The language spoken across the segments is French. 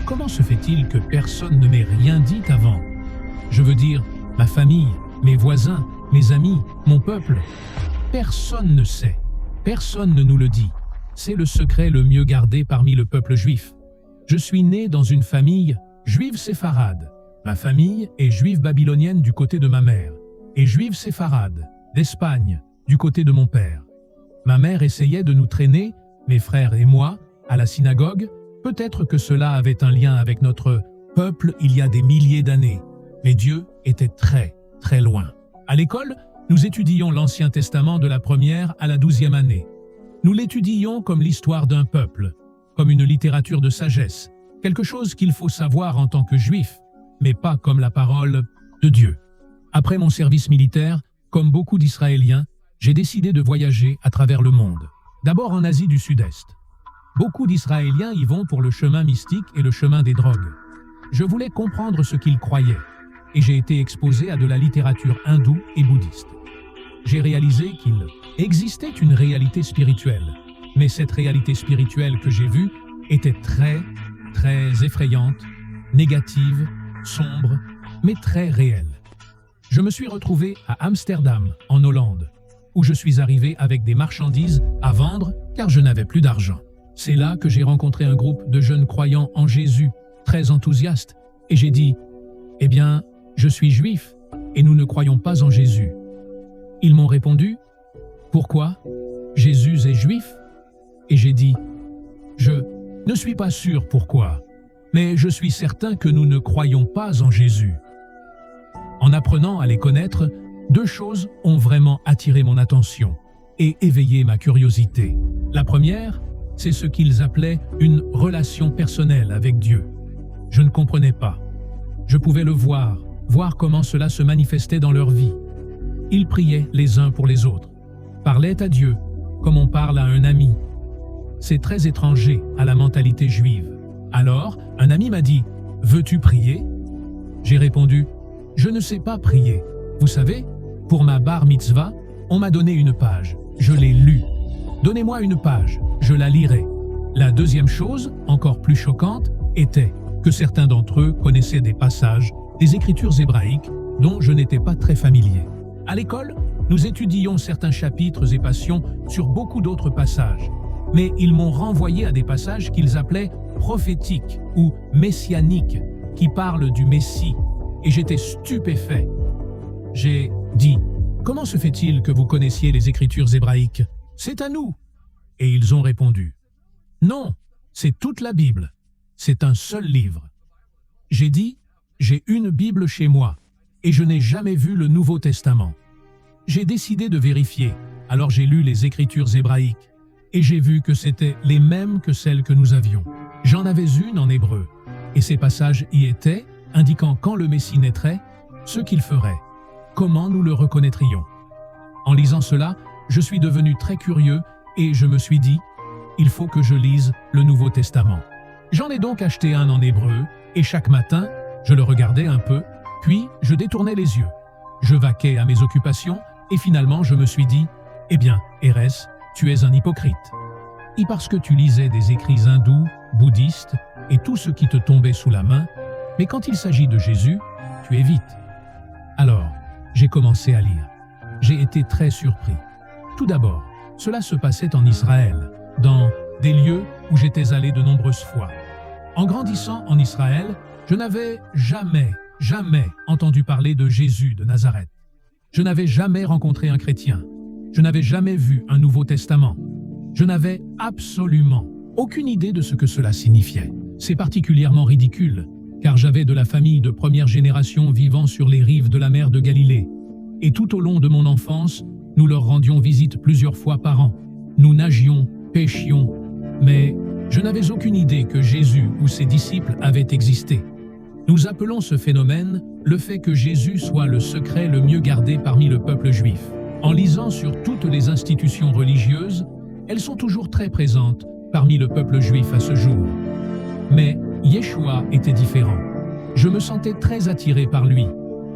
Comment se fait-il que personne ne m'ait rien dit avant? Je veux dire, ma famille, mes voisins, mes amis, mon peuple. Personne ne sait. Personne ne nous le dit. C'est le secret le mieux gardé parmi le peuple juif. Je suis né dans une famille juive séfarade. Ma famille est juive babylonienne du côté de ma mère et juive séfarade d'Espagne du côté de mon père. Ma mère essayait de nous traîner, mes frères et moi, à la synagogue. Peut-être que cela avait un lien avec notre peuple il y a des milliers d'années. Mais Dieu était très, très loin. À l'école, nous étudions l'Ancien Testament de la première à la 12e année. Nous l'étudions comme l'histoire d'un peuple, comme une littérature de sagesse, quelque chose qu'il faut savoir en tant que juif, mais pas comme la parole de Dieu. Après mon service militaire, comme beaucoup d'Israéliens, j'ai décidé de voyager à travers le monde. D'abord en Asie du Sud-Est. Beaucoup d'Israéliens y vont pour le chemin mystique et le chemin des drogues. Je voulais comprendre ce qu'ils croyaient, et j'ai été exposé à de la littérature hindoue et bouddhiste. J'ai réalisé qu'il existait une réalité spirituelle, mais cette réalité spirituelle que j'ai vue était très, très effrayante, négative, sombre, mais très réelle. Je me suis retrouvé à Amsterdam, en Hollande, où je suis arrivé avec des marchandises à vendre car je n'avais plus d'argent. C'est là que j'ai rencontré un groupe de jeunes croyants en Jésus, très enthousiastes, et j'ai dit « Eh bien, je suis juif et nous ne croyons pas en Jésus. » Ils m'ont répondu « Pourquoi? Jésus est juif ?» Et j'ai dit « Je ne suis pas sûr pourquoi, mais je suis certain que nous ne croyons pas en Jésus. » En apprenant à les connaître, deux choses ont vraiment attiré mon attention et éveillé ma curiosité. La première, c'est ce qu'ils appelaient une relation personnelle avec Dieu. Je ne comprenais pas. Je pouvais le voir comment cela se manifestait dans leur vie. Ils priaient les uns pour les autres, parlaient à Dieu comme on parle à un ami. C'est très étranger à la mentalité juive. Alors, un ami m'a dit « Veux-tu prier ?» J'ai répondu « Je ne sais pas prier. Vous savez, pour ma bar mitzvah, on m'a donné une page. Je l'ai lue. Donnez-moi une page, je la lirai. » La deuxième chose, encore plus choquante, était que certains d'entre eux connaissaient des passages des Écritures hébraïques dont je n'étais pas très familier. À l'école, nous étudions certains chapitres et passions sur beaucoup d'autres passages, mais ils m'ont renvoyé à des passages qu'ils appelaient prophétiques ou messianiques, qui parlent du Messie, et j'étais stupéfait. J'ai dit « Comment se fait-il que vous connaissiez les Écritures hébraïques? C'est à nous !» Et ils ont répondu « Non, c'est toute la Bible. C'est un seul livre. » J'ai dit « J'ai une Bible chez moi et je n'ai jamais vu le Nouveau Testament. » J'ai décidé de vérifier, alors j'ai lu les Écritures hébraïques et j'ai vu que c'étaient les mêmes que celles que nous avions. J'en avais une en hébreu et ces passages y étaient, indiquant quand le Messie naîtrait, ce qu'il ferait, comment nous le reconnaîtrions. En lisant cela, je suis devenu très curieux et je me suis dit « Il faut que je lise le Nouveau Testament. » J'en ai donc acheté un en hébreu et chaque matin, je le regardais un peu, puis je détournais les yeux. Je vaquais à mes occupations et finalement je me suis dit « Eh bien, Erez, tu es un hypocrite. Et parce que tu lisais des écrits hindous, bouddhistes et tout ce qui te tombait sous la main, mais quand il s'agit de Jésus, tu évites. » Alors, j'ai commencé à lire. J'ai été très surpris. Tout d'abord, cela se passait en Israël, dans des lieux où j'étais allé de nombreuses fois. En grandissant en Israël, je n'avais jamais entendu parler de Jésus de Nazareth. Je n'avais jamais rencontré un chrétien. Je n'avais jamais vu un Nouveau Testament. Je n'avais absolument aucune idée de ce que cela signifiait. C'est particulièrement ridicule, car j'avais de la famille de première génération vivant sur les rives de la mer de Galilée. Et tout au long de mon enfance, nous leur rendions visite plusieurs fois par an. Nous nagions, pêchions, mais je n'avais aucune idée que Jésus ou ses disciples avaient existé. Nous appelons ce phénomène le fait que Jésus soit le secret le mieux gardé parmi le peuple juif. En lisant sur toutes les institutions religieuses, elles sont toujours très présentes parmi le peuple juif à ce jour. Mais Yeshua était différent. Je me sentais très attiré par lui.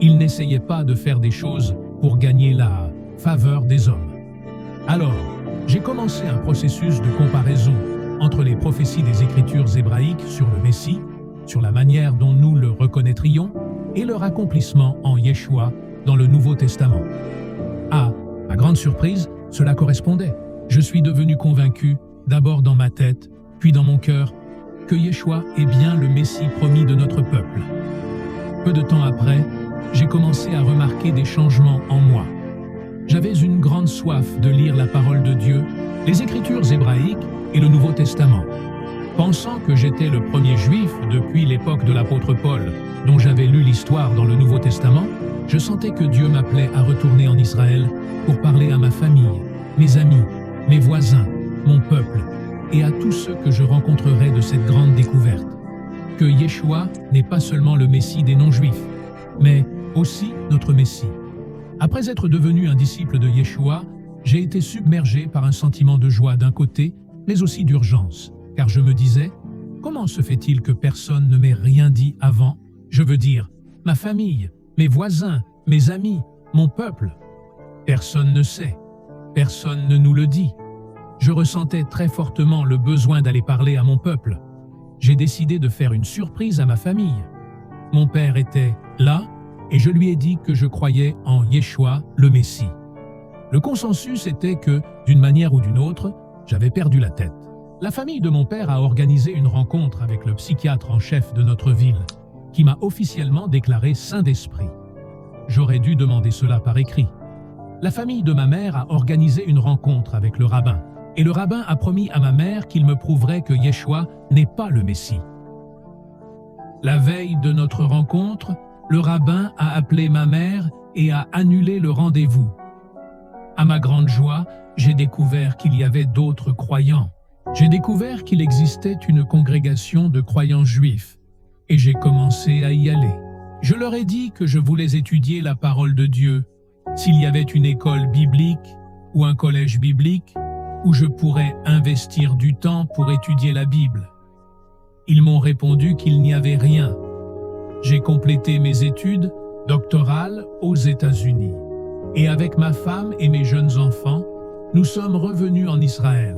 Il n'essayait pas de faire des choses pour gagner la faveur des hommes. Alors, j'ai commencé un processus de comparaison entre les prophéties des Écritures hébraïques sur le Messie, sur la manière dont nous le reconnaîtrions et leur accomplissement en Yeshua dans le Nouveau Testament. À ma grande surprise, cela correspondait. Je suis devenu convaincu, d'abord dans ma tête, puis dans mon cœur, que Yeshua est bien le Messie promis de notre peuple. Peu de temps après, j'ai commencé à remarquer des changements en moi. J'avais une grande soif de lire la parole de Dieu, les Écritures hébraïques et le Nouveau Testament. Pensant que j'étais le premier juif depuis l'époque de l'apôtre Paul, dont j'avais lu l'histoire dans le Nouveau Testament, je sentais que Dieu m'appelait à retourner en Israël pour parler à ma famille, mes amis, mes voisins, mon peuple et à tous ceux que je rencontrerais de cette grande découverte. Que Yeshua n'est pas seulement le Messie des non-juifs, mais aussi notre Messie. Après être devenu un disciple de Yeshua, j'ai été submergé par un sentiment de joie d'un côté, mais aussi d'urgence, car je me disais, comment se fait-il que personne ne m'ait rien dit avant? Je veux dire, ma famille, mes voisins, mes amis, mon peuple. Personne ne sait, personne ne nous le dit. Je ressentais très fortement le besoin d'aller parler à mon peuple. J'ai décidé de faire une surprise à ma famille. Mon père était là et je lui ai dit que je croyais en Yeshua, le Messie. Le consensus était que, d'une manière ou d'une autre, j'avais perdu la tête. La famille de mon père a organisé une rencontre avec le psychiatre en chef de notre ville, qui m'a officiellement déclaré saint d'esprit. J'aurais dû demander cela par écrit. La famille de ma mère a organisé une rencontre avec le rabbin, et le rabbin a promis à ma mère qu'il me prouverait que Yeshua n'est pas le Messie. La veille de notre rencontre, le rabbin a appelé ma mère et a annulé le rendez-vous. À ma grande joie, j'ai découvert qu'il y avait d'autres croyants. J'ai découvert qu'il existait une congrégation de croyants juifs, et j'ai commencé à y aller. Je leur ai dit que je voulais étudier la parole de Dieu, s'il y avait une école biblique ou un collège biblique, où je pourrais investir du temps pour étudier la Bible. Ils m'ont répondu qu'il n'y avait rien. J'ai complété mes études doctorales aux États-Unis. Et avec ma femme et mes jeunes enfants, nous sommes revenus en Israël.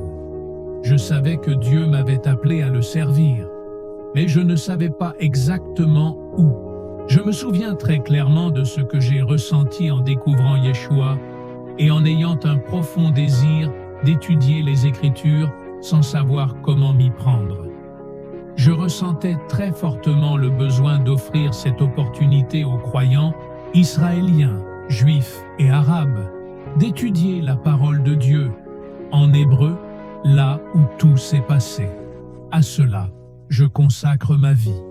Je savais que Dieu m'avait appelé à le servir, mais je ne savais pas exactement où. Je me souviens très clairement de ce que j'ai ressenti en découvrant Yeshua et en ayant un profond désir d'étudier les Écritures sans savoir comment m'y prendre. Je ressentais très fortement le besoin d'offrir cette opportunité aux croyants israéliens, juifs et arabes, d'étudier la parole de Dieu en hébreu, là où tout s'est passé. À cela, je consacre ma vie.